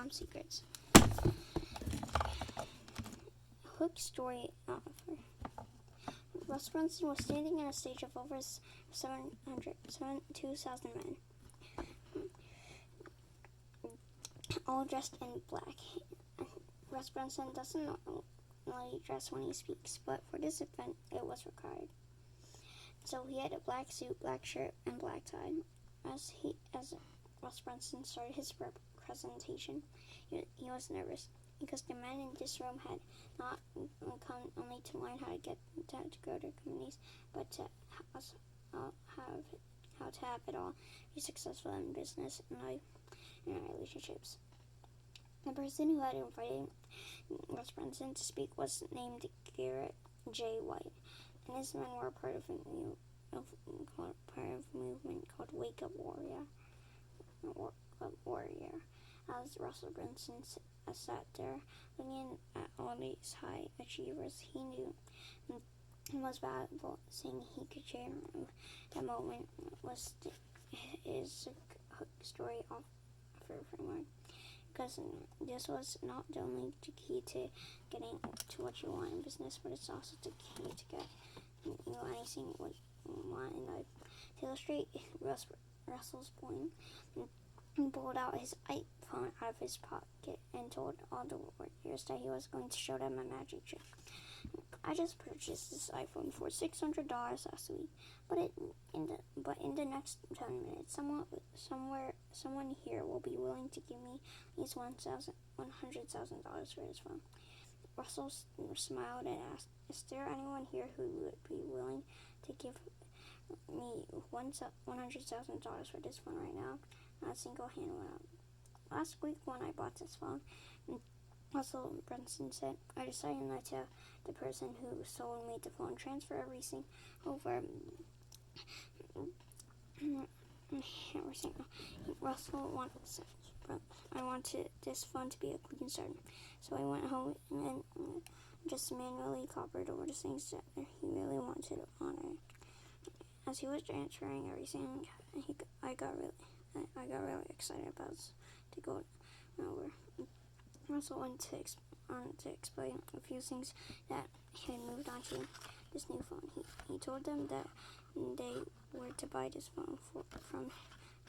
Tom Secrets. Hook story author. Russ Brunson was standing on a stage of over 2,000 men, all dressed in black. Russ Brunson doesn't normally dress when he speaks, but for this event, it was required. So he had a black suit, black shirt, and black tie. As Russ Brunson started his presentation, he was nervous because the men in this room had not come only to learn how to grow their communities, but to how to have it all, be successful in business and life and relationships. The person who had invited Russ Brunson to speak was named Garrett J. White, and his men were part of a movement called Wake Up Warrior. As Russell Brunson sat there looking at all these high achievers he knew it was valuable, saying he could share that moment was his story for everyone. Because this was not only the key to getting to what you want in business, but it's also the key to get anything you want in life. To illustrate Russell's point, he pulled out his iPhone out of his pocket and told all the warriors that he was going to show them a magic trick. I just purchased this iPhone for $600 last week, but in the next 10 minutes, someone here will be willing to give me at least $100,000 for this phone. Russell smiled and asked, "Is there anyone here who would be willing to give me $100,000 for this phone right now?" Not a single hand went up. Last week when I bought this phone, Russell Brunson said, "I decided not to the person who sold me the phone transfer everything over." I wanted this phone to be a clean start, so I went home and just manually copied over the things that he really wanted on it. As he was transferring everything, I got really excited about to go over. Russell went to explain a few things that he had moved on to this new phone. He told them that they were to buy this phone from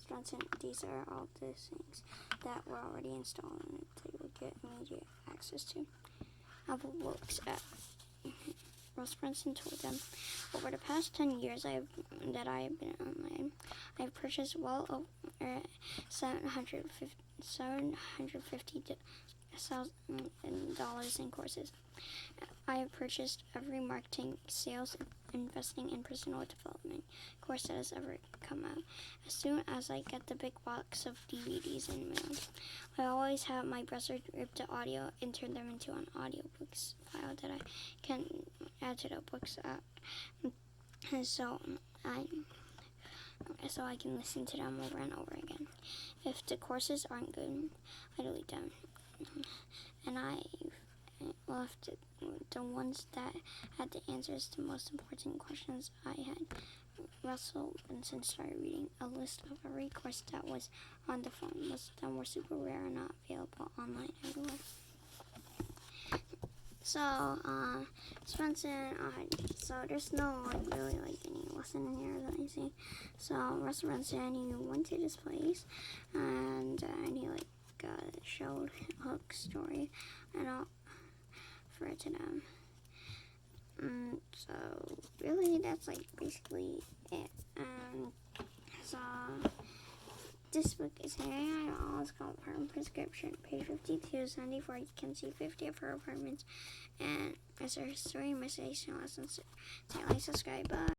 Brunson. These are all the things that were already installed and they would get immediate access to. Apple Books app. Russ Brunson told them, "Over the past 10 years I have been online, I have purchased well over $750,000 in courses. I have purchased every marketing, sales, investing, and personal development course that has ever come out. As soon as I get the big box of DVDs in the mail, I always have my browser rip the audio and turn them into an audiobooks file that I can add to the books app, and so I can listen to them over and over again. If the courses aren't good, I delete them, and I left the ones that had the answers to the most important questions I had." Russell Brunson started reading a list of every course that was on the phone. Most of them were super rare and not available online everywhere. So, so there's no really any lesson in here or anything. So Russell Brunson, he went to this place and he showed Hook's story and offered it to them. So really, that's basically it. So this book is here. It's called Apartment Prescription. Page 5274. You can see 50 of her apartments. And as her story, message, and lessons. Say like, subscribe, bye.